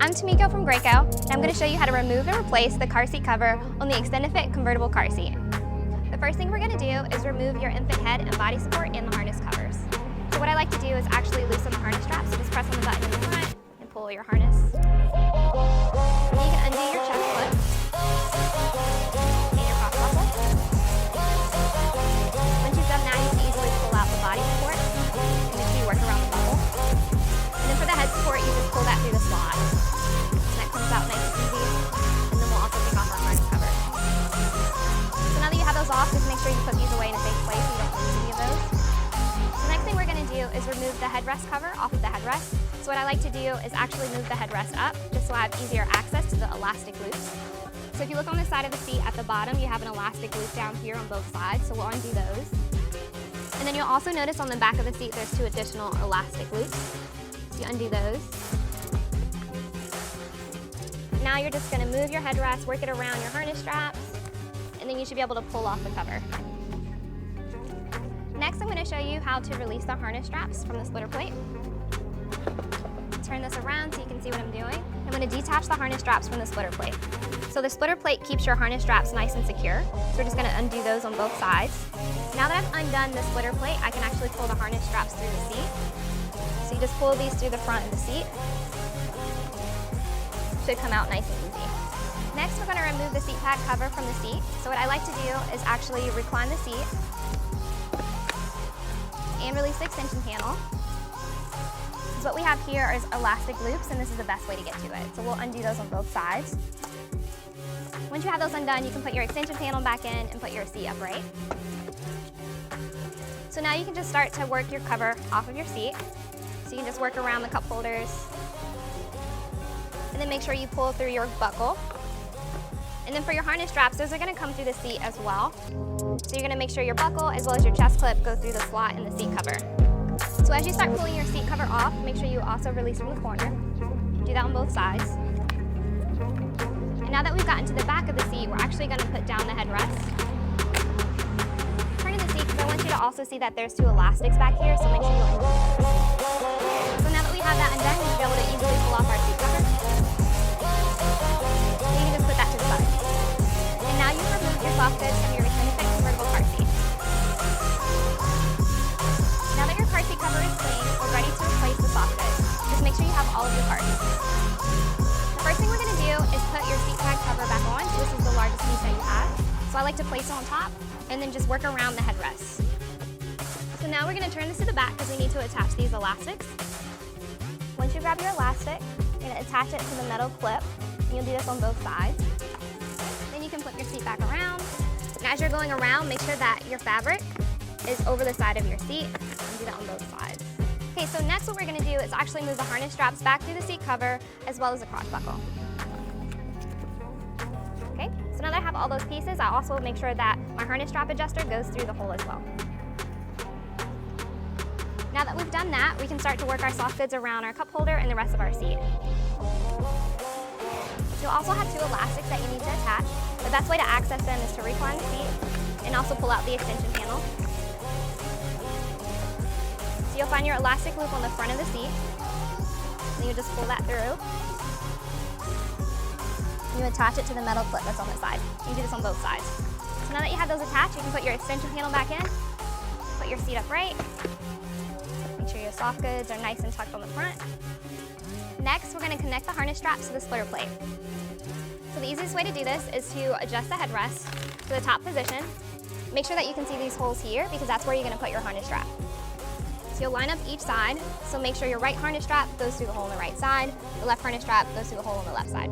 I'm Tamiko from Graco, and I'm going to show you how to remove and replace the car seat cover on the Extend2Fit Convertible car seat. The first thing we're going to do is remove your infant head and body support and the harness covers. So what I like to do is actually loosen the harness strap, so just press on the button in the front and pull your harness. And you can undo your chest clip and your cross buckle. Once you've done that, you can easily pull out the body support and make sure you work around the buckle. And then for the head support, you just pull that through the slot. And that comes out nice and easy. And then we'll also take off our harness cover. So now that you have those off, just make sure you put these away in a safe place so you don't lose any of those. The next thing we're going to do is remove the headrest cover off of the headrest. So what I like to do is actually move the headrest up, just so I have easier access to the elastic loops. So if you look on the side of the seat at the bottom, you have an elastic loop down here on both sides, so we'll undo those. And then you'll also notice on the back of the seat there's 2 additional elastic loops. So you undo those. Now you're just going to move your headrest, work it around your harness straps, and then you should be able to pull off the cover. Next, I'm going to show you how to release the harness straps from the splitter plate. Turn this around so you can see what I'm doing. I'm going to detach the harness straps from the splitter plate. So the splitter plate keeps your harness straps nice and secure. So we're just going to undo those on both sides. Now that I've undone the splitter plate, I can actually pull the harness straps through the seat. So you just pull these through the front of the seat. Should come out nice and easy. Next, we're going to remove the seat pad cover from the seat. So what I like to do is actually recline the seat and release the extension panel. So what we have here is elastic loops, and this is the best way to get to it. So we'll undo those on both sides. Once you have those undone, you can put your extension panel back in and put your seat upright. So now you can just start to work your cover off of your seat. So you can just work around the cup holders. And then make sure you pull through your buckle. And then for your harness straps, those are going to come through the seat as well. So you're going to make sure your buckle as well as your chest clip go through the slot in the seat cover. So as you start pulling your seat cover off, make sure you also release from the corner. Do that on both sides. And now that we've gotten to the back of the seat, we're actually going to put down the headrest. Turn in the seat because I want you to also see that there's 2 elastics back here, so make sure you undo those. So now that we have that undone, we should be able to easily pull off our seat cover. You can just put that to the side. And now you've removed your soft goods from your Extend2Fit Convertible car seat. Now that your car seat cover is clean, we're ready to replace the soft goods. Just make sure you have all of your parts. The first thing we're going to do is put your seat pad cover back on. So this is the largest piece that you have. So I like to place it on top and then just work around the headrest. So now we're going to turn this to the back because we need to attach these elastics. Once you grab your elastic, you're going to attach it to the metal clip. You'll do this on both sides. Then you can flip your seat back around. And as you're going around, make sure that your fabric is over the side of your seat, and do that on both sides. Okay, so next what we're going to do is actually move the harness straps back through the seat cover as well as the cross buckle. Okay, so now that I have all those pieces, I also make sure that my harness strap adjuster goes through the hole as well. Now that we've done that, we can start to work our soft goods around our cup holder and the rest of our seat. You'll also have 2 elastics that you need to attach. The best way to access them is to recline the seat and also pull out the extension panel. So you'll find your elastic loop on the front of the seat. And you just pull that through. And you attach it to the metal clip that's on the side. You do this on both sides. So now that you have those attached, you can put your extension panel back in, put your seat upright, make sure your soft goods are nice and tucked on the front. Next, we're going to connect the harness straps to the splitter plate. So the easiest way to do this is to adjust the headrest to the top position. Make sure that you can see these holes here because that's where you're going to put your harness strap. So you'll line up each side, so make sure your right harness strap goes through the hole on the right side, the left harness strap goes through the hole on the left side.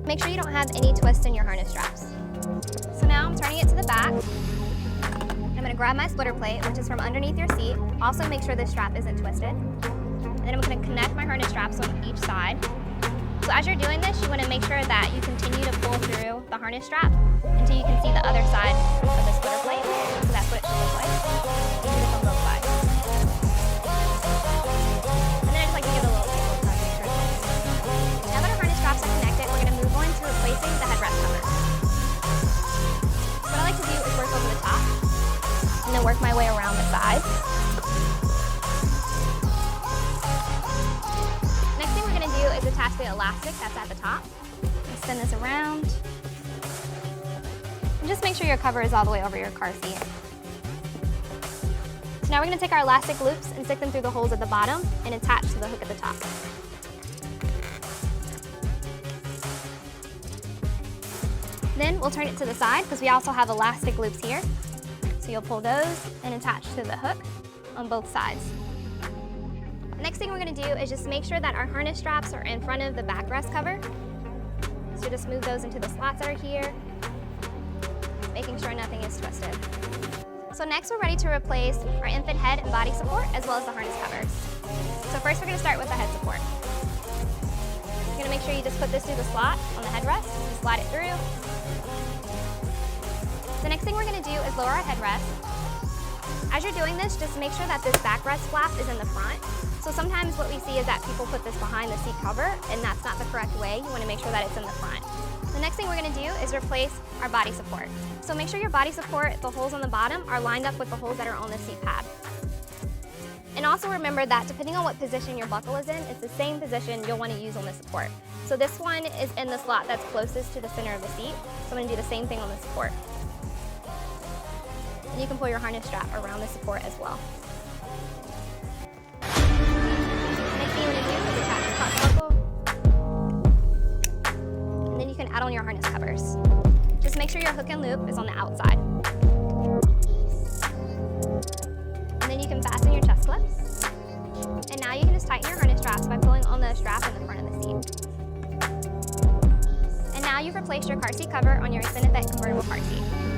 Make sure you don't have any twists in your harness straps. So now I'm turning it to the back. I'm going to grab my splitter plate, which is from underneath your seat. Also make sure this strap isn't twisted. And then I'm going to connect my harness straps on each side. So as you're doing this, you want to make sure that you continue to pull through the harness strap until you can see the other side of the splitter plate. So that's what it should look like. You do this on both sides. And then I just like to give it a little tickle to make sure it's nice. Now that our harness straps are connected, we're going to move on to replacing the headrest cover. So what I like to do is work over the top and then work my way around the sides. attach the elastic that's at the top. Spin this around. And just make sure your cover is all the way over your car seat. So now we're going to take our elastic loops and stick them through the holes at the bottom and attach to the hook at the top. Then we'll turn it to the side because we also have elastic loops here. So you'll pull those and attach to the hook on both sides. The next thing we're going to do is just make sure that our harness straps are in front of the backrest cover. So just move those into the slots that are here, making sure nothing is twisted. So next we're ready to replace our infant head and body support as well as the harness covers. So first we're going to start with the head support. You're going to make sure you just put this through the slot on the headrest, just slide it through. The next thing we're going to do is lower our headrest. As you're doing this, just make sure that this backrest flap is in the front. So sometimes what we see is that people put this behind the seat cover, and that's not the correct way. You want to make sure that it's in the front. The next thing we're going to do is replace our body support. So make sure your body support, the holes on the bottom, are lined up with the holes that are on the seat pad. And also remember that depending on what position your buckle is in, it's the same position you'll want to use on the support. So this one is in the slot that's closest to the center of the seat. So I'm going to do the same thing on the support. And you can pull your harness strap around the support as well. Next thing you want to do is attach your top buckle. And then you can add on your harness covers. Just make sure your hook and loop is on the outside. And then you can fasten your chest clips. And now you can just tighten your harness straps by pulling on the strap in the front of the seat. And now you've replaced your car seat cover on your Extend2Fit convertible car seat.